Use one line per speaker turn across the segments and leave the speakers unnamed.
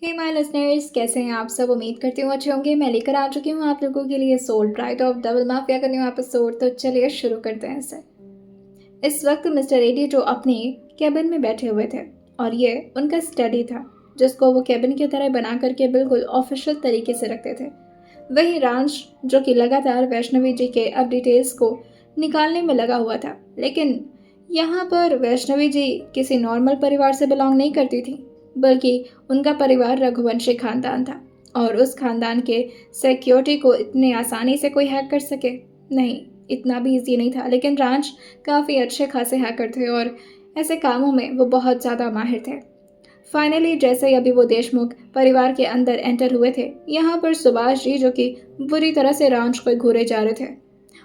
Hey my listeners, कैसे हैं आप सब। उम्मीद करती हूँ अच्छे होंगे। मैं लेकर आ चुकी हूँ आप लोगों के लिए soul bright of double mafia new न्यू एपिसोड। तो चलिए शुरू करते हैं इसे। इस वक्त मिस्टर एडी जो अपने कैबिन में बैठे हुए थे और ये उनका स्टडी था जिसको वो कैबिन की तरह बना करके बिल्कुल ऑफिशियल तरीके से रखते थे। वही रांश जो कि लगातार वैष्णवी जी के अब डिटेल्स को निकालने में लगा हुआ था, लेकिन यहाँ पर वैष्णवी जी किसी नॉर्मल परिवार से बिलोंग नहीं करती थी, बल्कि उनका परिवार रघुवंशी खानदान था और उस खानदान के सिक्योरिटी को इतनी आसानी से कोई हैक कर सके नहीं, इतना भी इजी नहीं था। लेकिन रांच काफ़ी अच्छे खासे हैकर थे और ऐसे कामों में वो बहुत ज़्यादा माहिर थे। फाइनली जैसे ही अभी वो देशमुख परिवार के अंदर एंटर हुए थे, यहाँ पर सुभाष जी जो कि बुरी तरह से रांच को घूरे जा रहे थे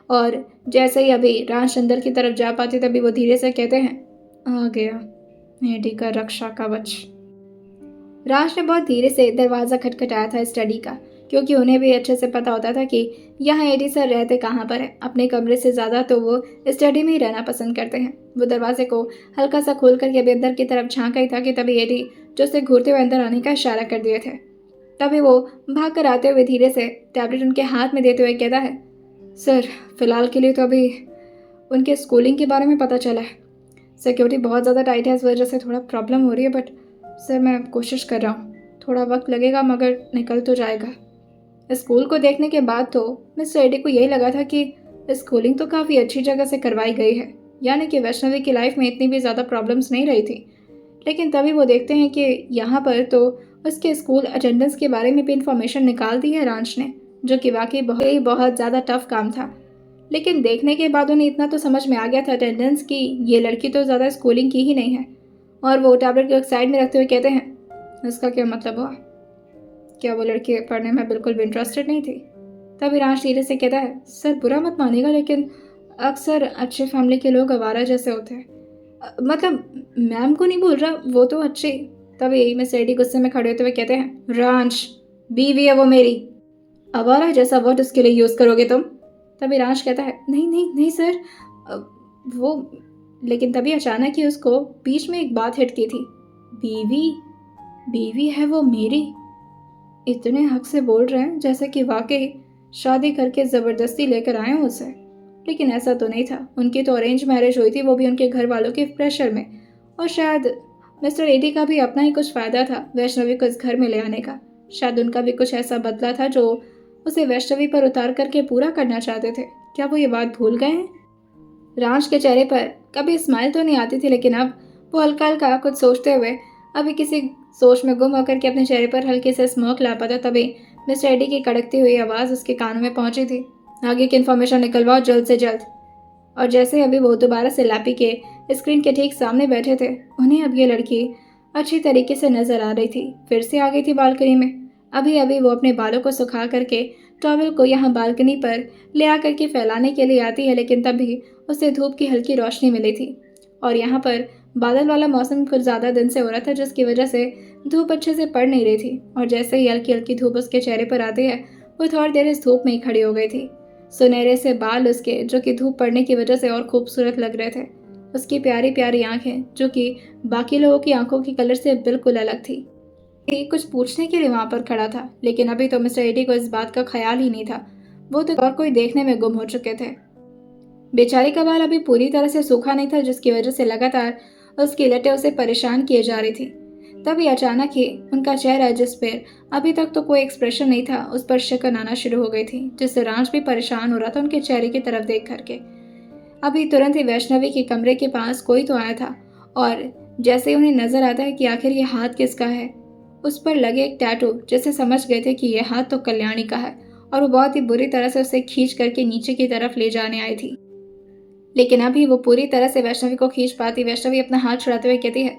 और जैसे ही अभी रांच अंदर की तरफ जा पाते तभी वो धीरे से कहते हैं, आ गया एडी का रक्षा कवच। राज ने बहुत धीरे से दरवाज़ा खटखटाया था स्टडी का, क्योंकि उन्हें भी अच्छे से पता होता था कि यहाँ एडी सर रहते कहाँ पर है। अपने कमरे से ज़्यादा तो वो स्टडी में ही रहना पसंद करते हैं। वो दरवाजे को हल्का सा खोल करके अभी अंदर की तरफ झांका ही था कि तभी एडी जो उसे घूरते हुए अंदर आने का इशारा कर दिए थे। तभी वो भाग कर आते हुए धीरे से टैबलेट उनके हाथ में देते हुए कहता है, सर फिलहाल के लिए तो अभी उनके स्कूलिंग के बारे में पता चला है। सिक्योरिटी बहुत ज़्यादा टाइट है, इस वजह से थोड़ा प्रॉब्लम हो रही है, बट सर मैं कोशिश कर रहा हूँ। थोड़ा वक्त लगेगा मगर निकल तो जाएगा। स्कूल को देखने के बाद तो मिस्टर एडी को यही लगा था कि स्कूलिंग तो काफ़ी अच्छी जगह से करवाई गई है, यानी कि वैष्णवी की लाइफ में इतनी भी ज़्यादा प्रॉब्लम्स नहीं रही थी। लेकिन तभी वो देखते हैं कि यहाँ पर तो उसके स्कूल अटेंडेंस के बारे में भी इंफॉर्मेशन निकाल दी है रांच ने, जो कि वाकई बहुत ज़्यादा टफ काम था। लेकिन देखने के बाद उन्हें इतना तो समझ में आ गया था अटेंडेंस की ये लड़की तो ज़्यादा स्कूलिंग की ही नहीं है। और वो टैबलेट को एक साइड में रखते हुए कहते हैं, इसका क्या मतलब हुआ? क्या वो लड़की पढ़ने में बिल्कुल भी इंटरेस्टेड नहीं थी? तभी राज धीरे से कहता है, सर बुरा मत मानिएगा, लेकिन अक्सर अच्छे फैमिली के लोग आवारा जैसे होते हैं। मतलब मैम को नहीं बोल रहा, वो तो अच्छे। तभी मिस एडी गुस्से में खड़े होते हुए कहते हैं, रांश बीवी है वो मेरी, आवारा जैसा वर्ड उसके लिए यूज़ करोगे तुम? तभी रांश कहता है, नहीं नहीं नहीं सर, वो। लेकिन तभी अचानक ही उसको बीच में एक बात हिट की थी, बीवी बीवी है वो मेरी। इतने हक से बोल रहे हैं जैसे कि वाकई शादी करके ज़बरदस्ती लेकर आए हो उसे। लेकिन ऐसा तो नहीं था। उनकी तो अरेंज मैरिज हुई थी, वो भी उनके घर वालों के प्रेशर में। और शायद मिस्टर एडी का भी अपना ही कुछ फ़ायदा था वैष्णवी को इस घर में ले आने का। शायद उनका भी कुछ ऐसा बदला था जो उसे वैष्णवी पर उतार करके पूरा करना चाहते थे। क्या वो ये बात भूल गए हैं? राज के चेहरे पर कभी स्माइल तो नहीं आती थी, लेकिन अब वो हल्का हल्का कुछ सोचते हुए अभी किसी सोच में गुम होकर के अपने चेहरे पर हल्के से स्मोक ला पाता। तभी मिस्टर एडी की कड़कती हुई आवाज़ उसके कानों में पहुंची थी, आगे की इन्फॉर्मेशन निकलवाओ जल्द से जल्द। और जैसे ही अभी वो दोबारा से लैपी के स्क्रीन के ठीक सामने बैठे थे, उन्हें अब ये लड़की अच्छी तरीके से नजर आ रही थी। फिर से आ गई थी बालकनी में। अभी अभी वो अपने बालों को सुखा करके टॉवल को यहाँ बालकनी पर ले आकर के फैलाने के लिए आती है, लेकिन तभी उसे धूप की हल्की रोशनी मिली थी और यहाँ पर बादल वाला मौसम कुछ ज़्यादा दिन से हो रहा था, जिसकी वजह से धूप अच्छे से पड़ नहीं रही थी। और जैसे ही हल्की हल्की धूप उसके चेहरे पर आती है, वो थोड़ी देर इस धूप में ही खड़ी हो गई थी। सुनहरे से बाल उसके, जो कि धूप पड़ने की वजह से और खूबसूरत लग रहे थे। उसकी प्यारी प्यारी आंखें, जो कि बाकी लोगों की आंखों की कलर से बिल्कुल अलग थी। कुछ पूछने के लिए वहां पर खड़ा था, लेकिन अभी तो मिस्टर एडी को इस बात का ख्याल ही नहीं था। वो तो और कोई देखने में गुम हो चुके थे। बेचारी का बाल अभी पूरी तरह से सूखा नहीं था, जिसकी वजह से लगातार उसकी लटें उसे परेशान किए जा रही थी। तभी अचानक ही उनका चेहरा, जिस पर अभी तक तो कोई एक्सप्रेशन नहीं था, उस पर शिकन आना शुरू हो गई थी, जिससे राज भी परेशान हो रहा था उनके चेहरे की तरफ देख करके। अभी तुरंत ही वैष्णवी के कमरे के पास कोई तो आया था और जैसे ही उन्हें नजर आता है कि आखिर ये हाथ किसका है, उस पर लगे एक टैटू, जैसे समझ गए थे कि यह हाथ तो कल्याणी का है और वो बहुत ही बुरी तरह से उसे खींच करके नीचे की तरफ ले जाने आई थी। लेकिन अभी वो पूरी तरह से वैष्णवी को खींच पाती। वैष्णवी अपना हाथ छुड़ाते हुए कहती है,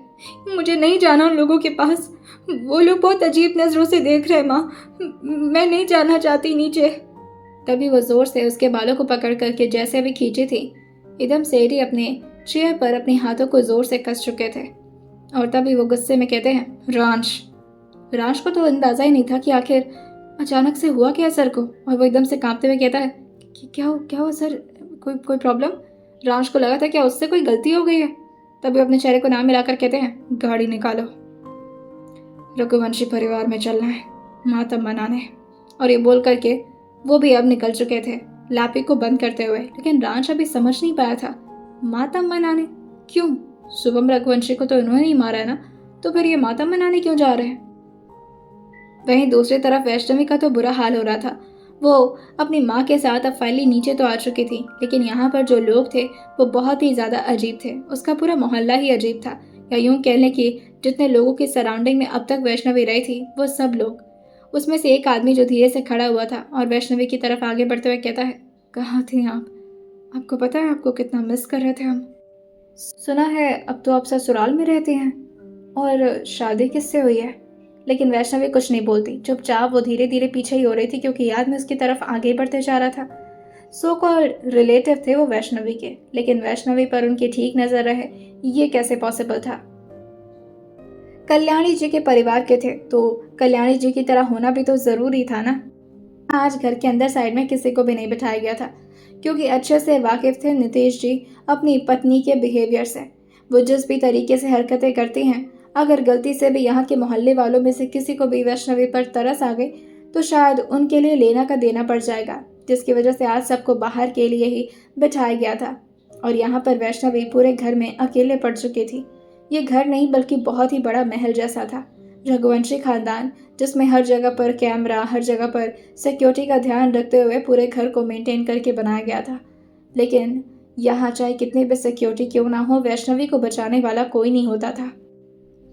मुझे नहीं जाना उन लोगों के पास, वो लोग बहुत अजीब नजरों से देख रहे हैं माँ, मैं नहीं जाना चाहती नीचे। तभी वो जोर से उसके बालों को पकड़ करके जैसे अभी खींची थी, एकदम से एडी अपने चेयर पर अपने हाथों को जोर से कस चुके थे। और तभी वो गुस्से में कहते हैं, रांश को तो अंदाजा ही नहीं था कि आखिर अचानक से हुआ क्या सर को। और वो एकदम से कांपते हुए कहता है कि क्या हुआ सर, कोई प्रॉब्लम? रांश को लगा था क्या उससे कोई गलती हो गई है। तभी अपने चेहरे को ना मिलाकर कहते हैं, गाड़ी निकालो। रघुवंशी परिवार में चलना है, मातम मनाने। और ये बोल करके वो भी अब निकल चुके थे लापी को बंद करते हुए। लेकिन रांच अभी समझ नहीं पाया था, मातम मनाने क्यों? शुभम रघुवंशी को तो इन्होंने ही मारा है ना, तो फिर ये मातम मनाने क्यों जा रहे हैं? वहीं दूसरी तरफ वैष्णवी का तो बुरा हाल हो रहा था। वो अपनी माँ के साथ अब फाइनली नीचे तो आ चुकी थी, लेकिन यहाँ पर जो लोग थे वो बहुत ही ज़्यादा अजीब थे। उसका पूरा मोहल्ला ही अजीब था, या यूं कह लें कि जितने लोगों की सराउंडिंग में अब तक वैष्णवी रही थी वो सब लोग। उसमें से एक आदमी जो धीरे से खड़ा हुआ था और वैष्णवी की तरफ आगे बढ़ते हुए कहता है, कहाँ थी आप? आपको पता है आपको कितना मिस कर रहे थे हम। सुना है अब तो आप ससुराल में रहती हैं, और शादी किससे हुई है? लेकिन वैष्णवी कुछ नहीं बोलती, चुपचाप वो धीरे धीरे पीछे ही हो रही थी, क्योंकि याद में उसकी तरफ आगे बढ़ते जा रहा था। सो कॉल्ड रिलेटिव थे वो वैष्णवी के, लेकिन वैष्णवी पर उनकी ठीक नजर रहे ये कैसे पॉसिबल था? कल्याणी जी के परिवार के थे तो कल्याणी जी की तरह होना भी तो जरूरी था ना। आज घर के अंदर साइड में किसी को भी नहीं बिठाया गया था, क्योंकि अच्छे से वाकिफ थे नितेश जी अपनी पत्नी के बिहेवियर से। वो जिस भी तरीके से हरकतें करती हैं, अगर गलती से भी यहाँ के मोहल्ले वालों में से किसी को भी वैष्णवी पर तरस आ गई तो शायद उनके लिए लेना का देना पड़ जाएगा, जिसकी वजह से आज सबको बाहर के लिए ही बिठाया गया था। और यहाँ पर वैष्णवी पूरे घर में अकेले पड़ चुकी थी। ये घर नहीं बल्कि बहुत ही बड़ा महल जैसा था। रघुवंशी खानदान जिसमें हर जगह पर कैमरा, हर जगह पर सिक्योरिटी का ध्यान रखते हुए पूरे घर को मेंटेन करके बनाया गया था। लेकिन यहाँ चाहे कितनी भी सिक्योरिटी क्यों ना हो, वैष्णवी को बचाने वाला कोई नहीं होता था।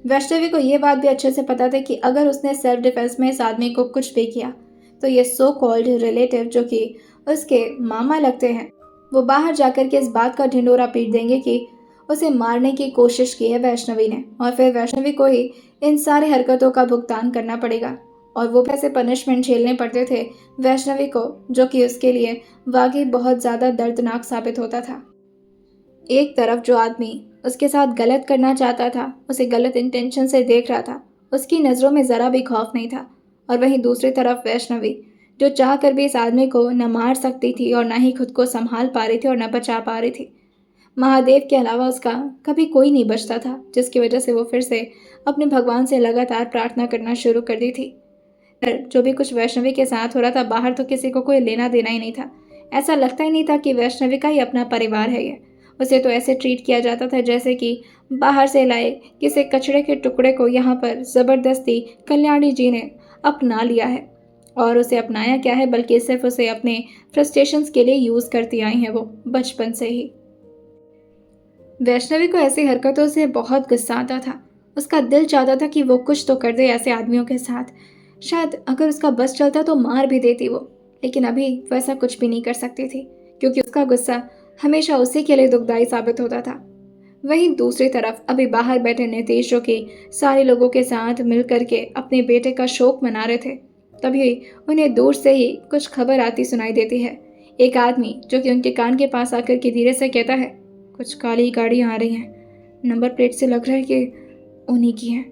वैष्णवी को ये बात भी अच्छे से पता था कि अगर उसने सेल्फ डिफेंस में इस आदमी को कुछ भी किया तो ये सो कॉल्ड रिलेटिव जो कि उसके मामा लगते हैं, वो बाहर जाकर के इस बात का ढिंडोरा पीट देंगे कि उसे मारने की कोशिश की है वैष्णवी ने, और फिर वैष्णवी को ही इन सारे हरकतों का भुगतान करना पड़ेगा। और वो कैसे पनिशमेंट झेलने पड़ते थे वैष्णवी को, जो कि उसके लिए वाकई बहुत ज़्यादा दर्दनाक साबित होता था। एक तरफ जो आदमी उसके साथ गलत करना चाहता था, उसे गलत इंटेंशन से देख रहा था, उसकी नज़रों में ज़रा भी खौफ नहीं था। और वहीं दूसरी तरफ वैष्णवी जो चाह कर भी इस आदमी को न मार सकती थी और न ही खुद को संभाल पा रही थी और न बचा पा रही थी। महादेव के अलावा उसका कभी कोई नहीं बचता था, जिसकी वजह से वो फिर से अपने भगवान से लगातार प्रार्थना करना शुरू कर दी थी। पर जो भी कुछ वैष्णवी के साथ हो रहा था बाहर, तो किसी को कोई लेना देना ही नहीं था। ऐसा लगता ही नहीं था कि वैष्णवी का ही अपना परिवार है ये। उसे तो ऐसे ट्रीट किया जाता था जैसे कि बाहर से लाए किसी कचड़े के टुकड़े को यहाँ पर ज़बरदस्ती कल्याणी जी ने अपना लिया है। और उसे अपनाया क्या है, बल्कि सिर्फ उसे अपने फ्रस्ट्रेशंस के लिए यूज़ करती आई हैं वो बचपन से ही। वैष्णवी को ऐसी हरकतों से बहुत गुस्सा आता था। उसका दिल चाहता था कि वो कुछ तो कर दे ऐसे आदमियों के साथ। शायद अगर उसका बस चलता तो मार भी देती वो, लेकिन अभी वैसा कुछ भी नहीं कर सकती थी, क्योंकि उसका गुस्सा हमेशा उसी के लिए दुखदाई साबित होता था। वहीं दूसरी तरफ अभी बाहर बैठे नितेश जो कि सारे लोगों के साथ मिल करके अपने बेटे का शोक मना रहे थे, तभी उन्हें दूर से ही कुछ खबर आती सुनाई देती है। एक आदमी जो कि उनके कान के पास आकर के धीरे से कहता है, कुछ काली गाड़ियाँ आ रही हैं, नंबर प्लेट से लग रहा है कि उन्हीं की हैं।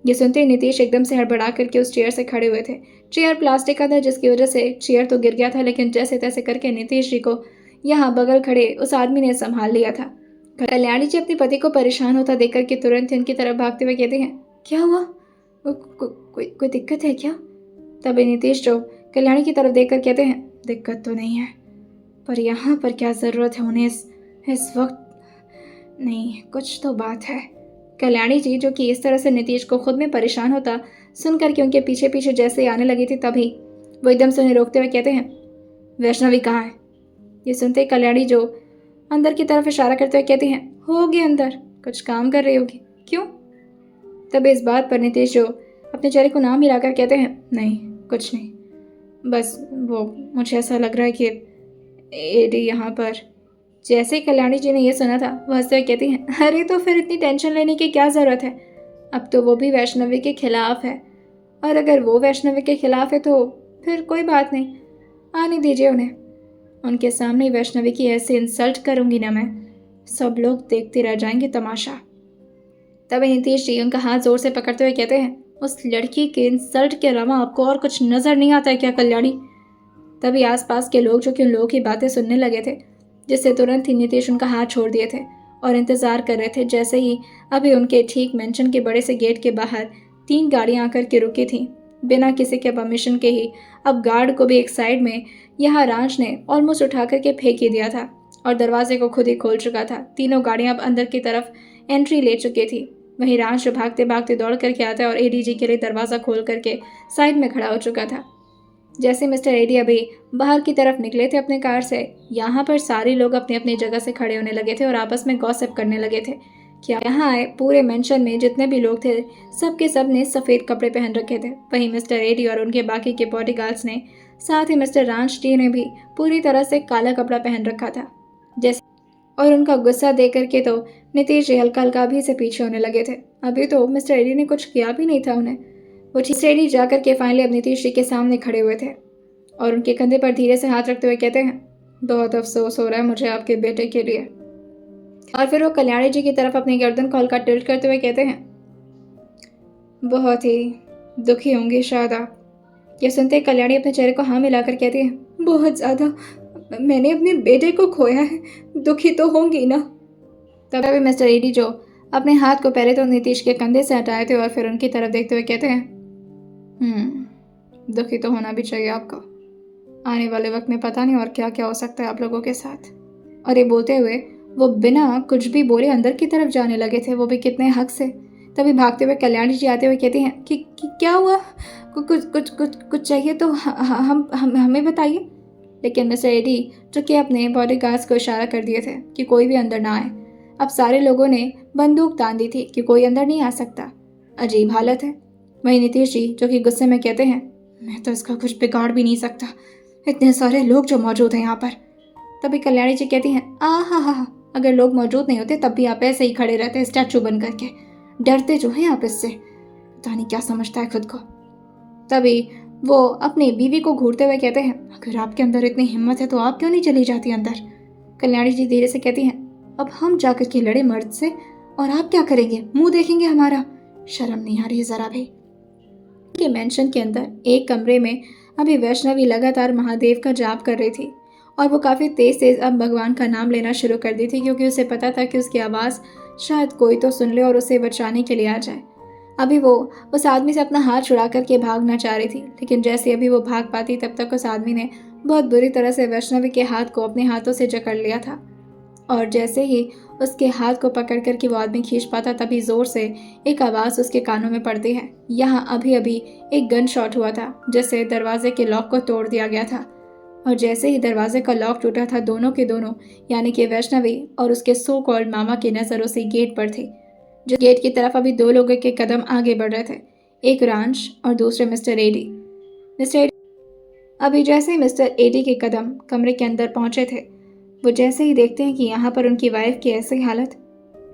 ये सुनते ही नितेश एकदम से हड़बड़ा करके उस चेयर से खड़े हुए थे। चेयर प्लास्टिक का था, जिसकी वजह से चेयर तो गिर गया था, लेकिन जैसे तैसे करके नितेश जी को यहाँ बगल खड़े उस आदमी ने संभाल लिया था। कल्याणी जी अपने पति को परेशान होता देख करके तुरंत उनकी तरफ भागते हुए कहते हैं, क्या हुआ? कोई दिक्कत है क्या? तभी नितेश जो कल्याणी की तरफ देख कर कहते हैं, दिक्कत तो नहीं है, पर यहाँ पर क्या ज़रूरत है उन्हें इस वक्त? नहीं, कुछ तो बात है। कल्याणी जी जो कि इस तरह से नितेश को खुद में परेशान होता सुन करके उनके पीछे पीछे जैसे ही आने लगी थी, तभी वो एकदम से उन्हें रोकते हुए कहते हैं, वैष्णवी कहाँ है? ये सुनते ही कल्याणी जो अंदर की तरफ इशारा करते हुए कहती हैं, होगी अंदर, कुछ काम कर रही होगी। क्यों? तभी इस बात पर नितेश जो अपने चेहरे को नाम हिलाकर कहते हैं, नहीं कुछ नहीं, बस वो मुझे ऐसा लग रहा है कि एडी यहाँ पर। जैसे ही कल्याणी जी ने यह सुना था वह हंसते हुए कहती हैं, अरे तो फिर इतनी टेंशन लेने की क्या ज़रूरत है? अब तो वो भी वैष्णवी के खिलाफ है, और अगर वो वैष्णवी के खिलाफ है तो फिर कोई बात नहीं, आने दीजिए उन्हें। उनके सामने वैष्णवी की ऐसे इंसल्ट करूंगी ना मैं, सब लोग देखते रह जाएंगे तमाशा। तभी नीतीश जी उनका हाथ जोर से पकड़ते हुए कहते हैं, उस लड़की के इंसल्ट के अलावा आपको और कुछ नज़र नहीं आता है क्या कल्याणी? तभी आसपास के लोग जो कि उन लोगों की बातें सुनने लगे थे, जिससे तुरंत ही नीतीश उनका हाथ छोड़ दिए थे और इंतज़ार कर रहे थे जैसे ही अभी उनके ठीक मेंशन के बड़े से गेट के बाहर 3 गाड़ियां आकर के रुकी थीं बिना किसी के परमिशन के ही। अब गार्ड को भी एक साइड में यहाँ राज ने ऑलमोस्ट उठा करके फेंक ही दिया था और दरवाजे को खुद ही खोल चुका था। तीनों गाड़ियां अब अंदर की तरफ एंट्री ले चुकी थी। वहीं राज जो भागते भागते दौड़ करके आता है और एडीजी के लिए दरवाज़ा खोल करके साइड में खड़ा हो चुका था। जैसे मिस्टर एडी अभी बाहर की तरफ निकले थे अपने कार से, यहाँ पर सारे लोग अपनी अपनी जगह से खड़े होने लगे थे और आपस में गॉसिप करने लगे थे कि यहाँ आए पूरे मेंशन में जितने भी लोग थे सब ने सफ़ेद कपड़े पहन रखे थे। वहीं मिस्टर एडी और उनके बाकी के बॉडीगार्ड्स ने, साथ ही मिस्टर राज टी ने भी पूरी तरह से काला कपड़ा पहन रखा था। जैसे और उनका गुस्सा देख करके तो नीतीश जी हल्का हल्का अभी से पीछे होने लगे थे। अभी तो मिस्टर एडी ने कुछ किया भी नहीं था उन्हें। वो मिस्टर एडी जाकर के फाइनली अब नीतीश जी के सामने खड़े हुए थे और उनके कंधे पर धीरे से हाथ रखते हुए कहते हैं, बहुत अफसोस हो रहा है मुझे आपके बेटे के लिए। और फिर वो कल्याणी जी की तरफ अपनी गर्दन को हल्का टिल्ट करते हुए कहते हैं, बहुत ही दुखी होंगे शायद आप। यह सुनते कल्याणी अपने चेहरे को हाँ मिलाकर कहती है, बहुत ज़्यादा, मैंने अपने बेटे को खोया है, दुखी तो होंगी ना। तभी मिस्टर एडी जो अपने हाथ को पहले तो नीतीश के कंधे से हटाए थे और फिर उनकी तरफ देखते हुए कहते हैं, दुखी तो होना भी चाहिए आपको। आने वाले वक्त में पता नहीं और क्या क्या हो सकता है आप लोगों के साथ। और ये बोलते हुए वो बिना कुछ भी बोले अंदर की तरफ जाने लगे थे, वो भी कितने हक से। तभी भागते हुए कल्याणी जी आते हुए कहती हैं कि क्या हुआ, कुछ चाहिए तो हमें बताइए। लेकिन मिस्टर एडी जो कि अपने बॉडीगार्ड्स को इशारा कर दिए थे कि कोई भी अंदर ना आए। अब सारे लोगों ने बंदूक तान दी थी कि कोई अंदर नहीं आ सकता। अजीब हालत है। वहीं नीतीश जी जो कि गुस्से में कहते हैं, मैं तो इसका कुछ बिगाड़ भी नहीं सकता, इतने सारे लोग जो मौजूद हैं यहाँ पर। तभी कल्याणी जी कहती हैं, हा, अगर लोग मौजूद नहीं होते तब भी आप ऐसे ही खड़े रहते स्टैचू बन करके, डरते जो हैं आप इससे, पता नहीं क्या समझता है खुद को। तभी वो अपनी बीवी को घूरते हुए कहते हैं, अगर आपके अंदर इतनी हिम्मत है तो आप क्यों नहीं चली जाती अंदर। कल्याणी जी धीरे से कहती हैं, अब हम जाकर के लड़े मर्द से और आप क्या करेंगे, मुंह देखेंगे हमारा, शर्म नहीं आ रही जरा भी। के मेंशन के अंदर एक कमरे में अभी वैष्णवी लगातार महादेव का जाप कर रही थी और वो काफ़ी तेज अब भगवान का नाम लेना शुरू कर दी थी, क्योंकि उसे पता था कि उसकी आवाज़ शायद कोई तो सुन ले और उसे बचाने के लिए आ जाए। अभी वो उस आदमी से अपना हाथ छुड़ा करके भागना चाह रही थी, लेकिन जैसे अभी वो भाग पाती तब तक उस आदमी ने बहुत बुरी तरह से वैष्णवी के हाथ को अपने हाथों से जकड़ लिया था। और जैसे ही उसके हाथ को पकड़ कर के वो आदमी खींच पाता तभी ज़ोर से एक आवाज़ उसके कानों में पड़ती है। यहाँ अभी एक गन शॉट हुआ था जिससे दरवाजे के लॉक को तोड़ दिया गया था। और जैसे ही दरवाजे का लॉक टूटा था, दोनों के दोनों यानी कि वैष्णवी और उसके सो कॉल्ड मामा की नज़र उसी गेट पर थी, जो गेट की तरफ अभी 2 लोगों के कदम आगे बढ़ रहे थे, एक रांच और दूसरे मिस्टर एडी। अभी जैसे ही मिस्टर एडी के कदम कमरे के अंदर पहुंचे थे, वो जैसे ही देखते हैं कि यहाँ पर उनकी वाइफ की ऐसी हालत,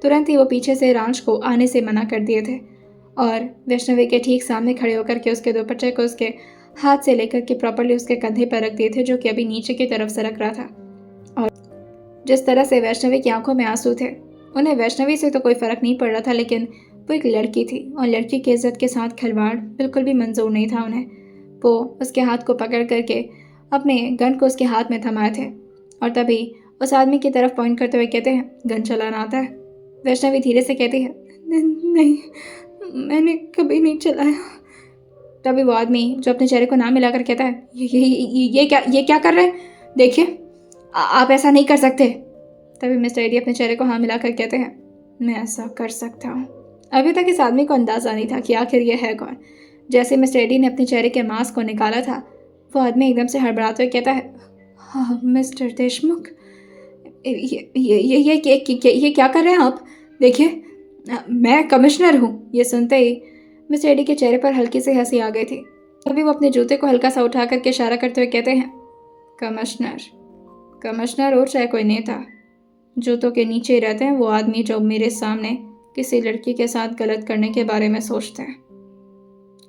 तुरंत ही वो पीछे से रांच को आने से मना कर दिए थे और वैष्णवी के ठीक सामने खड़े होकर के उसके दुपट्टे को उसके हाथ से लेकर के प्रॉपर्ली उसके कंधे पर रख दिए थे, जो कि अभी नीचे की तरफ सरक रहा था। और जिस तरह से वैष्णवी की आंखों में आंसू थे, उन्हें वैष्णवी से तो कोई फ़र्क नहीं पड़ रहा था, लेकिन वो एक लड़की थी और लड़की की इज्जत के साथ खिलवाड़ बिल्कुल भी मंजूर नहीं था उन्हें। वो उसके हाथ को पकड़ करके अपने गन को उसके हाथ में थमाए थे और तभी उस आदमी की तरफ पॉइंट करते हुए कहते हैं, गन चलाना आता है। वैष्णवी धीरे से कहती है, नहीं, मैंने कभी नहीं चलाया। तभी वो आदमी जो अपने चेहरे को ना मिलाकर कहता है, ये क्या कर रहे हैं, देखिए आप ऐसा नहीं कर सकते। तभी मिस्टर एडी अपने चेहरे को हाँ मिलाकर कहते हैं, मैं ऐसा कर सकता हूँ। अभी तक इस आदमी को अंदाज़ा नहीं था कि आखिर ये है कौन। जैसे मिस्टर एडी ने अपने चेहरे के मास्क को निकाला था, वो आदमी एकदम से हड़बड़ाते हुए कहता है, हाँ मिस्टर देशमुख, ये क्या कर रहे हैं आप, देखिए मैं कमिश्नर हूँ। ये सुनते ही मिस्टर एडी के चेहरे पर हल्की सी हंसी आ गई थी। तभी वो अपने जूते को हल्का सा उठा करके इशारा करते हुए कहते हैं, कमिश्नर हो चाहे कोई नेता, जूतों के नीचे ही रहते हैं वो आदमी जो मेरे सामने किसी लड़की के साथ गलत करने के बारे में सोचते हैं।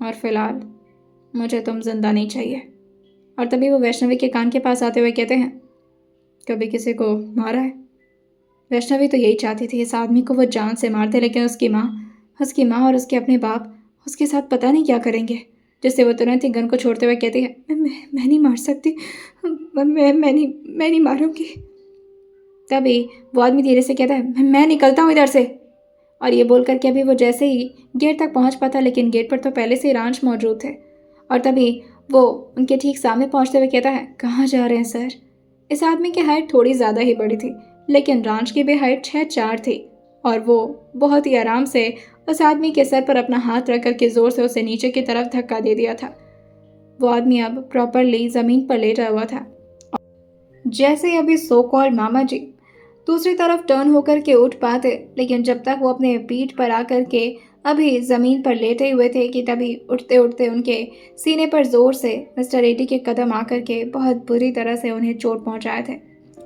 और फिलहाल मुझे तुम जिंदा नहीं चाहिए। और तभी वो वैष्णवी के कान के पास आते हुए कहते हैं, कभी किसी को मारा है? वैष्णवी तो यही चाहती थी इस आदमी को वो जान से मार दे, लेकिन उसकी माँ और उसके अपने बाप उसके साथ पता नहीं क्या करेंगे, जिससे वो तुरंत ही गन को छोड़ते हुए कहती है, मैं नहीं मार सकती, मैं नहीं मारूंगी। तभी वो आदमी धीरे से कहता है, मैं निकलता हूँ इधर से। और ये बोलकर कि अभी वो जैसे ही गेट तक पहुंच पाता, लेकिन गेट पर तो पहले से ही रांच मौजूद थे। और तभी वो उनके ठीक सामने पहुंचते हुए कहता है, कहाँ जा रहे हैं सर? इस आदमी की हाइट थोड़ी ज़्यादा ही बड़ी थी, लेकिन रांच की भी हाइट 6'4" थी। और वो बहुत ही आराम से उस आदमी के सर पर अपना हाथ रख करके ज़ोर से उसे नीचे की तरफ धक्का दे दिया था। वो आदमी अब प्रॉपरली ज़मीन पर लेटा हुआ था। जैसे ही अभी सो कॉल्ड मामा जी दूसरी तरफ टर्न होकर के उठ पाते, लेकिन जब तक वो अपने पीठ पर आकर के अभी ज़मीन पर लेटे हुए थे कि तभी उठते उठते उनके सीने पर ज़ोर से मिस्टर एडी के कदम आकर के बहुत बुरी तरह से उन्हें चोट पहुंचाए थे।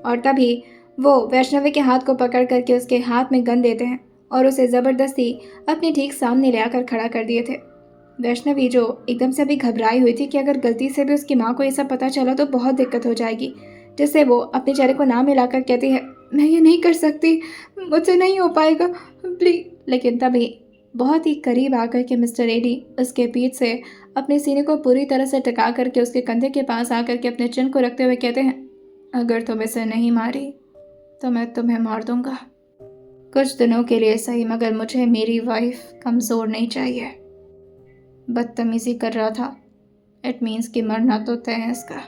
और तभी वो वैष्णवी के हाथ को पकड़ करके उसके हाथ में गन देते हैं और उसे ज़बरदस्ती अपने ठीक सामने ले आकर खड़ा कर दिए थे। वैष्णवी जो एकदम से अभी घबराई हुई थी कि अगर गलती से भी उसकी माँ को ये सब पता चला तो बहुत दिक्कत हो जाएगी, जिससे वो अपने चेहरे को ना मिलाकर कहती है, मैं ये नहीं कर सकती, मुझसे नहीं हो पाएगा, प्लीज। लेकिन तभी बहुत ही करीब आकर के मिस्टर एडी उसके पीठ से अपने सीने को पूरी तरह से टिका करके उसके कंधे के पास आकर के अपने चिन को रखते हुए कहते हैं, अगर तुम इसे नहीं मारी तो मैं तुम्हें मार दूंगा। कुछ दिनों के लिए सही, मगर मुझे मेरी वाइफ कमज़ोर नहीं चाहिए। बदतमीज़ी कर रहा था, इट मीन्स कि मरना तो तय है इसका।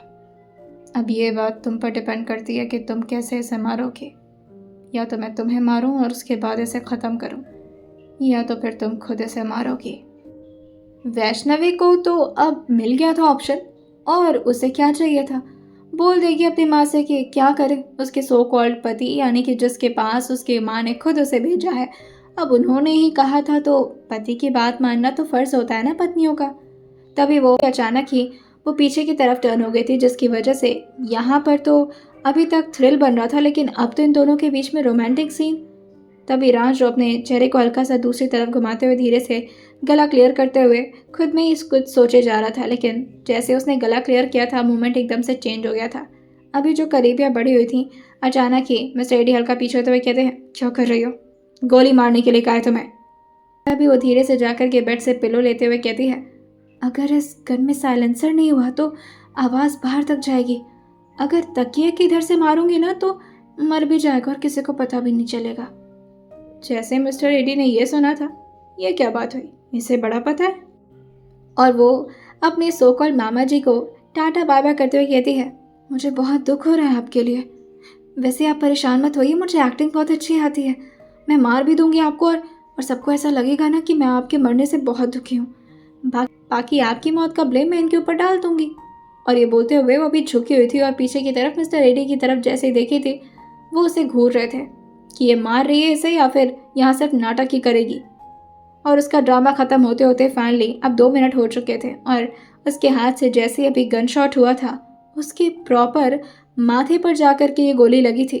अब ये बात तुम पर डिपेंड करती है कि तुम कैसे इसे मारोगे। या तो मैं तुम्हें मारूं और उसके बाद इसे ख़त्म करूं, या तो फिर तुम खुद इसे मारोगी। वैष्णवी को तो अब मिल गया था ऑप्शन, और उसे क्या चाहिए था? बोल देगी अपनी माँ से कि क्या करे, उसके सो कॉल्ड पति यानी कि जिसके पास उसकी माँ ने खुद उसे भेजा है, अब उन्होंने ही कहा था तो पति की बात मानना तो फ़र्ज़ होता है ना पत्नियों का। तभी वो अचानक ही वो पीछे की तरफ टर्न हो गई थी, जिसकी वजह से यहाँ पर तो अभी तक थ्रिल बन रहा था, लेकिन अब तो इन दोनों के बीच में रोमांटिक सीन। तभी राज जो अपने चेहरे को हल्का सा दूसरी तरफ घुमाते हुए धीरे से गला क्लियर करते हुए खुद में ही कुछ सोचे जा रहा था, लेकिन जैसे उसने गला क्लियर किया था मूवमेंट एकदम से चेंज हो गया था। अभी जो करीबियाँ बढ़ी हुई थी, अचानक ही मिस्टर एडी हल्का पीछे होते हुए कहते हैं, क्या कर रही हो? गोली मारने के लिए कहा है तुम्हें? तभी वो धीरे से जाकर के बेड से पिलो लेते हुए कहती है, अगर इस गन में साइलेंसर नहीं हुआ तो आवाज़ बाहर तक जाएगी। अगर तकिए की इधर से मारूंगी ना तो मर भी जाएगा और किसी को पता भी नहीं चलेगा। जैसे मिस्टर एडी ने यह सुना था, ये क्या बात हुई, इसे बड़ा पता है। और वो अपने सो कॉल्ड मामा जी को टाटा बाय बाय करते हुए कहती है, मुझे बहुत दुख हो रहा है आपके लिए। वैसे आप परेशान मत होइए, मुझे एक्टिंग बहुत अच्छी आती है। मैं मार भी दूंगी आपको और सबको ऐसा लगेगा ना कि मैं आपके मरने से बहुत दुखी हूँ। बाकी आपकी मौत का ब्लेम मैं इनके ऊपर डाल दूंगी। और ये बोलते हुए वो अभी झुकी हुई थी और पीछे की तरफ मिस्टर एडी की तरफ जैसे ही देखी थी वो उसे घूर रहे थे कि ये मार रही है इसे या फिर यहाँ सिर्फ नाटक ही करेगी। और उसका ड्रामा ख़त्म होते होते फाइनली अब 2 मिनट हो चुके थे और उसके हाथ से जैसे ही अभी गन शॉट हुआ था उसके प्रॉपर माथे पर जाकर के ये गोली लगी थी।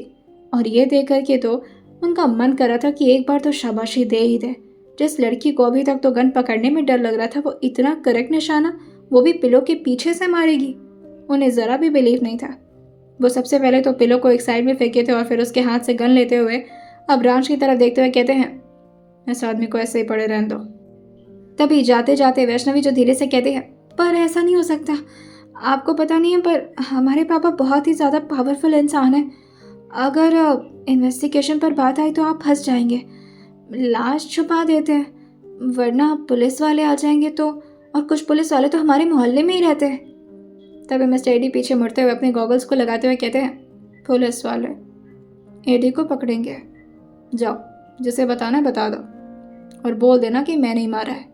और ये देख करके तो उनका मन कर रहा था कि एक बार तो शाबाशी दे ही दे। जिस लड़की को अभी तक तो गन पकड़ने में डर लग रहा था वो इतना करेक्ट निशाना वो भी पिलो के पीछे से मारेगी, उन्हें ज़रा भी बिलीव नहीं था। वो सबसे पहले तो पिलो को एक साइड में फेंके थे और फिर उसके हाथ से गन लेते हुए अब रांच की तरफ देखते हुए कहते हैं, इस आदमी को ऐसे ही पड़े रहने दो। तभी जाते जाते वैष्णवी जो धीरे से कहती है, पर ऐसा नहीं हो सकता, आपको पता नहीं है पर हमारे पापा बहुत ही ज़्यादा पावरफुल इंसान हैं। अगर इन्वेस्टिगेशन पर बात आई तो आप फंस जाएंगे। लाश छुपा देते हैं, वरना पुलिस वाले आ जाएंगे तो, और कुछ पुलिस वाले तो हमारे मोहल्ले में ही रहते हैं। तभी मिस्टर एडी पीछे मुड़ते हुए अपने गॉगल्स को लगाते हुए कहते हैं, पुलिस वाले एडी को पकड़ेंगे, जाओ जिसे बताना है बता दो और बोल देना कि मैंने ही मारा है।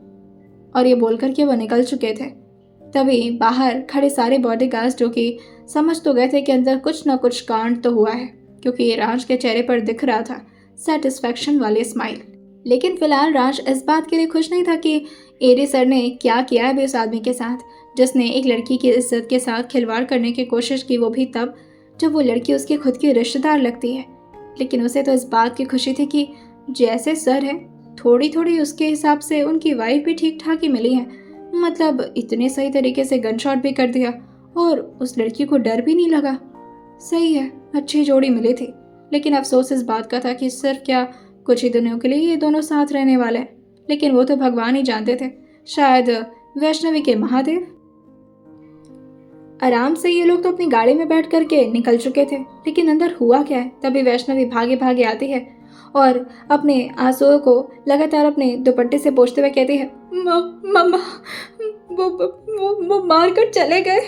और ये बोल करके वो निकल चुके थे। तभी बाहर खड़े सारे बॉडीगार्ड्स जो कि समझ तो गए थे कि अंदर कुछ ना कुछ कांड तो हुआ है, क्योंकि ये राज के चेहरे पर दिख रहा था सेटिस्फैक्शन वाली स्माइल। लेकिन फिलहाल राज इस बात के लिए खुश नहीं था कि एडी सर ने क्या किया है उस आदमी के साथ जिसने एक लड़की की इज्जत के साथ खिलवाड़ करने की कोशिश की, वो भी तब जब वो लड़की उसकी खुद की रिश्तेदार लगती है। लेकिन उसे तो इस बात की खुशी थी कि जैसे सर है थोड़ी थोड़ी उसके हिसाब से उनकी वाइफ भी ठीक ठाक ही मिली है, मतलब इतने सही तरीके से गन शॉट भी कर दिया और उस लड़की को डर भी नहीं लगा। सही है, अच्छी जोड़ी मिली थी। लेकिन अफसोस इस बात का था कि सिर्फ क्या कुछ ही दिनों के लिए ये दोनों साथ रहने वाले हैं, लेकिन वो तो भगवान ही जानते थे, शायद वैष्णवी के महादेव। आराम से ये लोग तो अपनी गाड़ी में बैठ करके निकल चुके थे, लेकिन अंदर हुआ क्या है। तभी वैष्णवी भागे भागे आती है और अपने आंसुओं को लगातार अपने दुपट्टे से पोंछते हुए कहती है, मम्मा वो मार कर चले गए।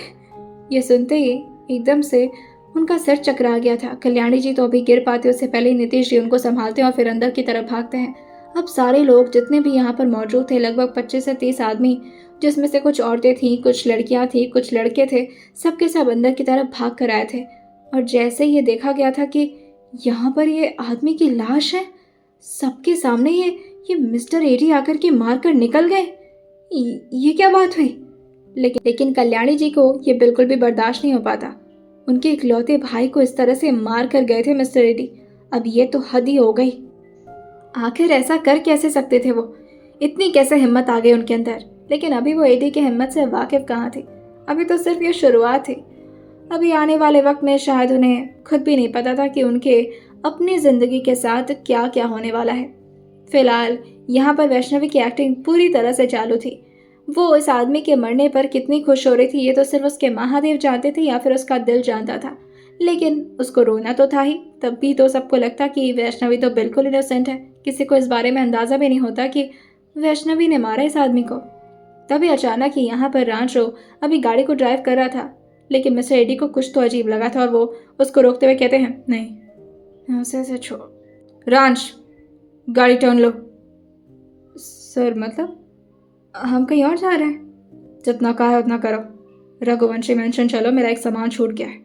ये सुनते ही एकदम से उनका सिर चकरा गया था। कल्याणी जी तो अभी गिर पाते उससे पहले ही नीतीश जी उनको संभालते हैं और फिर अंदर की तरफ भागते हैं। अब सारे लोग जितने भी यहाँ पर मौजूद थे, लगभग 25 से 30 आदमी, जिसमें से कुछ औरतें थीं, कुछ लड़कियाँ थीं, कुछ लड़के थे, सबके सब अंदर की तरफ भाग कर आए थे। और जैसे ये देखा गया था कि यहाँ पर ये आदमी की लाश है, सबके सामने ये मिस्टर एडी आकर के मार कर निकल गए, ये क्या बात हुई। लेकिन कल्याणी जी को ये बिल्कुल भी बर्दाश्त नहीं हो पाता। उनके इकलौते भाई को इस तरह से मार कर गए थे मिस्टर एडी। अब ये तो हद ही हो गई। आखिर ऐसा कर कैसे सकते थे वो, इतनी कैसे हिम्मत आ गई उनके अंदर। लेकिन अभी वो एडी की हिम्मत से वाकिफ कहाँ थी, अभी तो सिर्फ ये शुरुआत थी। अभी आने वाले वक्त में शायद उन्हें खुद भी नहीं पता था कि उनके अपनी ज़िंदगी के साथ क्या क्या होने वाला है। फिलहाल यहाँ पर वैष्णवी की एक्टिंग पूरी तरह से चालू थी। वो इस आदमी के मरने पर कितनी खुश हो रही थी ये तो सिर्फ उसके महादेव जानते थे या फिर उसका दिल जानता था। लेकिन उसको रोना तो था ही। तब भी तो सबको लगता कि वैष्णवी तो बिल्कुल इनोसेंट है। किसी को इस बारे में अंदाज़ा भी नहीं होता कि वैष्णवी ने मारा इस आदमी को। तभी अचानक ही यहाँ पर रांचो अभी गाड़ी को ड्राइव कर रहा था, लेकिन मिस्टर एडी को कुछ तो अजीब लगा था और वो उसको रोकते हुए कहते हैं, नहीं उसे छोड़। रांच, गाड़ी टर्न लो। सर मतलब हम कहीं और जा रहे हैं? जितना कहा है उतना करो। रघुवंशी मेंशन चलो, मेरा एक सामान छूट गया है।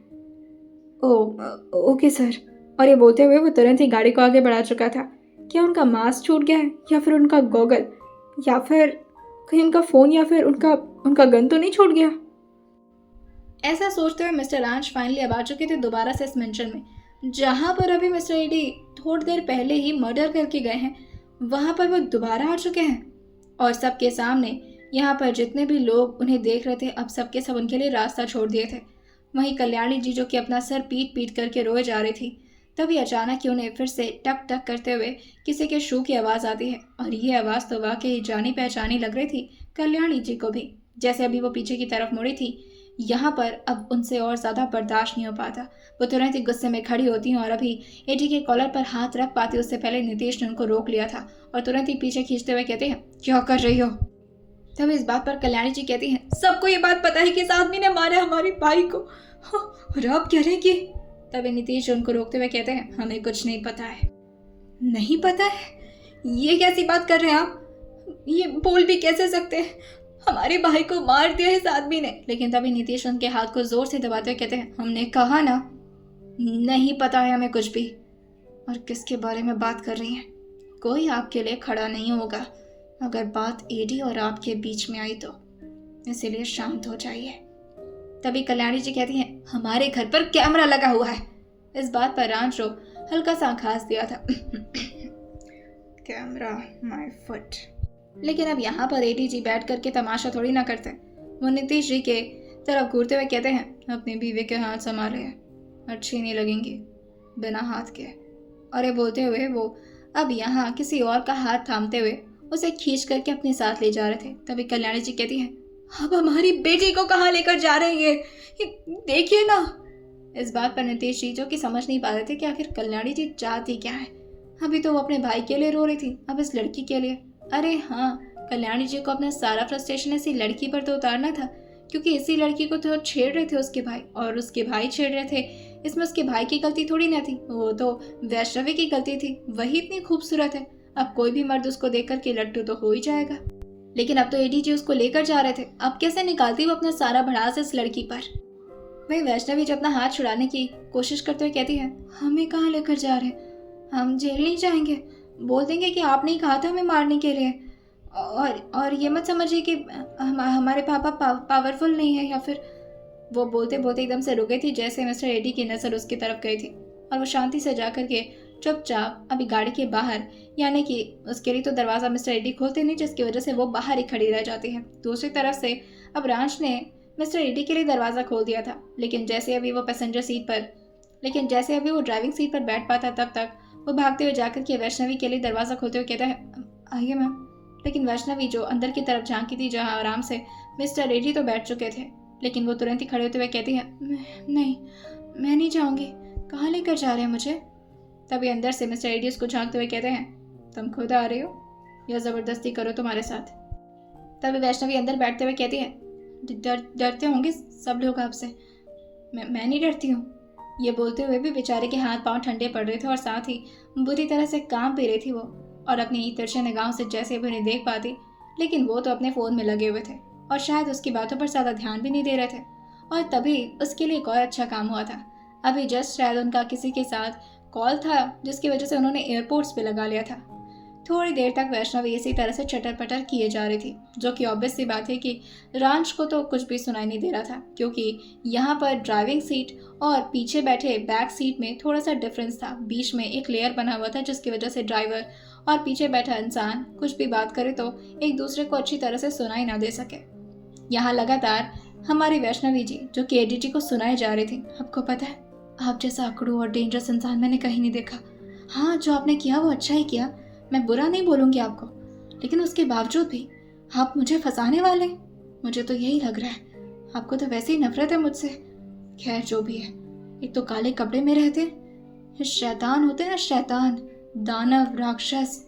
Okay sir. और ये बोलते हुए वो तुरंत ही गाड़ी को आगे बढ़ा चुका था। क्या उनका मास्क छूट गया है, या फिर उनका गॉगल, या फिर कहीं उनका फ़ोन, या फिर उनका गन तो नहीं छूट गया? ऐसा सोचते हुए मिस्टर रांच फाइनली अब आ चुके थे दोबारा से इस मेंशन में, जहाँ पर अभी मिस्टर एडी थोड़ी देर पहले ही मर्डर करके गए हैं। वहाँ पर वो दोबारा आ चुके हैं और सबके सामने यहाँ पर जितने भी लोग उन्हें देख रहे थे, अब सबके सब उनके लिए रास्ता छोड़ दिए थे। वहीं कल्याणी जी जो कि अपना सर पीट पीट करके रोए जा रही थी, तभी अचानक ही उन्हें फिर से टक टक करते हुए किसी के शू की आवाज़ आती है। और ये आवाज़ तो वाकई जानी पहचानी लग रही थी कल्याणी जी को भी। जैसे अभी वो पीछे की तरफ मुड़ी थी, यहाँ पर अब उनसे और ज़्यादा बर्दाश्त नहीं हो पाता। वो तुरंत ही गुस्से में खड़ी होती हैं और अभी एडी के कॉलर पर हाथ रख पाती उससे पहले नीतीश ने उनको रोक लिया था और तुरंत ही पीछे खींचते हुए कहते हैं, क्या कर रही हो? तभी इस बात पर कल्याणी जी कहती हैं, सबको ये बात पता है कि इस आदमी ने मारा हमारे भाई को, और आप कह रहे हैं कि। तभी नीतीश उनको रोकते हुए कहते हैं, हमें कुछ नहीं पता है। नहीं पता है? ये कैसी बात कर रहे हैं आप? ये बोल भी कैसे सकते हैं? हमारे भाई को मार दिया इस आदमी ने। लेकिन तभी नीतीश उनके हाथ को जोर से दबाते हुए कहते हैं, हमने कहा ना, नहीं पता है हमें कुछ भी। और किसके बारे में बात कर रही हैं? कोई आपके लिए खड़ा नहीं होगा अगर बात एडी और आपके बीच में आई तो, इसीलिए शांत हो जाइए। तभी कल्याणी जी कहती हैं, हमारे घर पर कैमरा लगा हुआ है। इस बात पर रांचो हल्का सा खांस दिया था। Camera my foot. लेकिन अब यहाँ पर एडी जी बैठ करके तमाशा थोड़ी ना करते। वो नीतीश जी के तरफ घूरते हुए कहते हैं, अपनी बीवी के हाथ संभाले हैं, अच्छी नहीं लगेंगी बिना हाथ के। और ये बोलते हुए वो अब यहाँ किसी और का हाथ थामते हुए उसे खींच करके अपने साथ ले जा रहे थे। तभी कल्याणी जी कहती हैं, अब हमारी बेटी को कहाँ लेकर जा रहे हैं ये देखिए ना। इस बात पर नीतीश जी जो कि समझ नहीं पा रहे थे कि आखिर कल्याणी जी चाहती क्या है। अभी तो वो अपने भाई के लिए रो रही थी, अब इस लड़की के लिए। अरे हाँ, कल्याणी जी को अपना सारा फ्रस्ट्रेशन इसी लड़की पर तो उतारना था, क्योंकि इसी लड़की को तो छेड़ रहे थे उसके भाई, और उसके भाई छेड़ रहे थे। इसमें उसके भाई की गलती थोड़ी ना थी, वो तो वैष्णवी की गलती थी। वही इतनी खूबसूरत है, अब कोई भी मर्द उसको देख करके लट्टू तो हो ही जाएगा। लेकिन अब तो एडी जी उसको लेकर जा रहे थे, अब कैसे निकालती वो अपना सारा भड़ास इस लड़की पर। वही वैष्णवी जो अपना हाथ छुड़ाने की कोशिश करते हुए कहती है, हमें कहाँ लेकर जा रहे हैं? हम जेल नहीं जाएंगे, बोल देंगे कि आपने ही कहा था हमें मारने के लिए। और ये मत समझिए कि हमारे पापा पावरफुल नहीं है या फिर। वो बोलते बोलते एकदम से रुक गई थी, जैसे मिस्टर एडी की नज़र उसकी तरफ गई थी, और वो शांति से जा करके चुपचाप अभी गाड़ी के बाहर, यानी कि उसके लिए तो दरवाज़ा मिस्टर एडी खोलते नहीं, जिसकी वजह से वो बाहर ही खड़ी रह जाती है। दूसरी तरफ से अब रांच ने मिस्टर एडी के लिए दरवाज़ा खोल दिया था, लेकिन जैसे अभी वो ड्राइविंग सीट पर बैठ पाता, तब तक वो भागते हुए जाकर के वैष्णवी के लिए दरवाज़ा खोलते हुए कहता है, आइए मैम। लेकिन वैष्णवी जो अंदर की तरफ झांकी थी, जहाँ आराम से मिस्टर एडी तो बैठ चुके थे, लेकिन वो तुरंत ही खड़े होते हुए कहती है, नहीं मैं नहीं जाऊँगी, कहाँ लेकर जा रहे हैं मुझे? तभी अंदर से मिस्टर एडी उसको झांकते हुए कहते हैं, तुम खुद आ रही हो या ज़बरदस्ती करो तुम्हारे साथ। तभी वैष्णवी अंदर बैठते हुए कहती है, डरते होंगे सब लोग आपसे, मैं नहीं डरती हूँ। ये बोलते हुए भी बेचारे के हाथ पांव ठंडे पड़ रहे थे और साथ ही बुरी तरह से कांप भी रही थी वो, और अपनी तिरछे निगाहों से जैसे भी उन्हें देख पाती, लेकिन वो तो अपने फ़ोन में लगे हुए थे और शायद उसकी बातों पर ज़्यादा ध्यान भी नहीं दे रहे थे। और तभी उसके लिए एक और अच्छा काम हुआ था। अभी जस्ट शायद उनका किसी के साथ कॉल था जिसकी वजह से उन्होंने एयरपोर्ट्स पे लगा लिया था। थोड़ी देर तक वैष्णवी इसी तरह से चटर पटर किए जा रही थी, जो कि ऑब्वियस सी बात है कि रांच को तो कुछ भी सुनाई नहीं दे रहा था, क्योंकि यहाँ पर ड्राइविंग सीट और पीछे बैठे बैक सीट में थोड़ा सा डिफरेंस था। बीच में एक लेयर बना हुआ था जिसकी वजह से ड्राइवर और पीछे बैठा इंसान कुछ भी बात करे तो एक दूसरे को अच्छी तरह से सुनाई ना दे सके। यहाँ लगातार हमारी वैष्णवी जी जो कि एडी जी को सुनाई जा रही थी, आपको पता है आप जैसा अकड़ू और डेंजरस इंसान मैंने कहीं नहीं देखा। हाँ, जो आपने किया वो अच्छा ही किया, मैं बुरा नहीं बोलूँगी आपको, लेकिन उसके बावजूद भी आप मुझे फंसाने वाले, मुझे तो यही लग रहा है। आपको तो वैसे ही नफरत है मुझसे। खैर जो भी है, एक तो काले कपड़े में रहते, शैतान होते हैं, शैतान, दानव, राक्षस।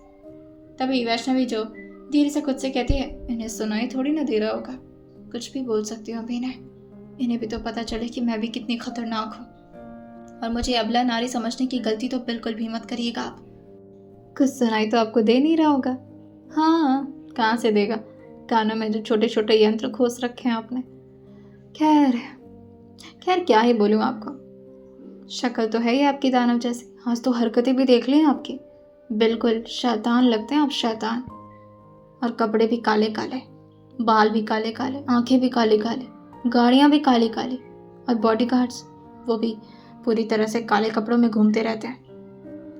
तभी वैष्णवी जो धीरे से खुद से कहती है, इन्हें सुनाई थोड़ी ना दे रहा होगा, कुछ भी बोल सकती हूँ अभी इन्हें भी तो पता चले कि मैं भी कितनी खतरनाक हूँ, और मुझे अबला नारी समझने की गलती तो बिल्कुल भी मत करिएगा आप। कुछ सुनाई तो आपको दे नहीं रहा होगा। हाँ, कहाँ से देगा, कानों में जो छोटे छोटे यंत्र खोस रखे हैं आपने। खैर खैर क्या ही बोलूँ आपको, शक्ल तो है ही आपकी दानव जैसी, आज तो हरकतें भी देख लें आपकी, बिल्कुल शैतान लगते हैं आप, शैतान। और कपड़े भी काले काले, बाल भी काले काले, आंखें भी काली काली, गाड़ियाँ भी काली काली, और बॉडीगार्ड्स वो भी पूरी तरह से काले कपड़ों में घूमते रहते हैं।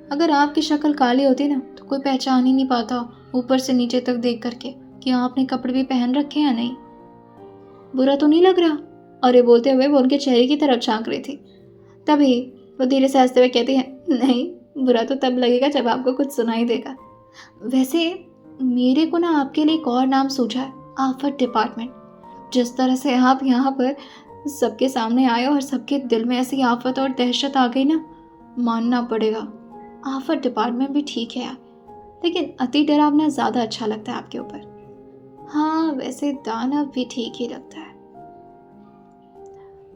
अगर आपकी शक्ल काली होती ना तो कोई पहचान ही नहीं पाता ऊपर से नीचे तक देख करके कि आपने कपड़े भी पहन रखे हैं या नहीं। बुरा तो नहीं लग रहा? और ये बोलते हुए वो उनके चेहरे की तरफ झांक रही थी। तभी वो धीरे से हंसते हुए कहती है, नहीं, बुरा तो तब लगेगा जब आपको कुछ सुनाई देगा। वैसे मेरे को ना आपके लिए एक और नाम सूझा है, आफत डिपार्टमेंट। जिस तरह से आप यहाँ पर सबके सामने आए और सबके दिल में ऐसी आफत और दहशत आ गई ना, मानना पड़ेगा आफत डिपार्टमेंट भी ठीक है यार, लेकिन अति डरावना ज़्यादा अच्छा लगता है आपके ऊपर। हाँ, वैसे दानव भी ठीक ही लगता है।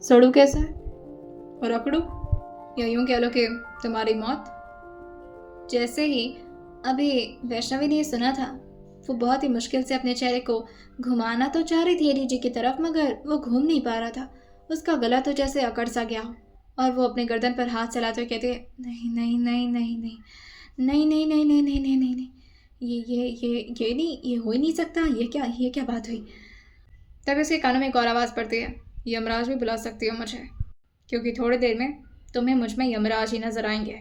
सड़ू कैसा है और अकड़ू, या यूं कह लो कि तुम्हारी मौत। जैसे ही अभी वैष्णवी ने सुना था, वो बहुत ही मुश्किल से अपने चेहरे को घुमाना तो चाह रही थी एडी जी की तरफ, मगर वो घूम नहीं पा रहा था। उसका गला तो जैसे अकड़ सा गया हो, और वो अपने गर्दन पर हाथ चलाते हुए कहते हैं, नहीं नहीं नहीं नहीं नहीं नहीं नहीं नहीं नहीं नहीं नहीं नहीं नहीं, ये नहीं, ये हो ही नहीं सकता, ये क्या बात हुई। तभी उसके कानों में एक और आवाज़ पड़ती है, यमराज भी बुला सकती हो मुझे, क्योंकि थोड़ी देर में तुम्हें मुझ में यमराज ही नजर आएंगे।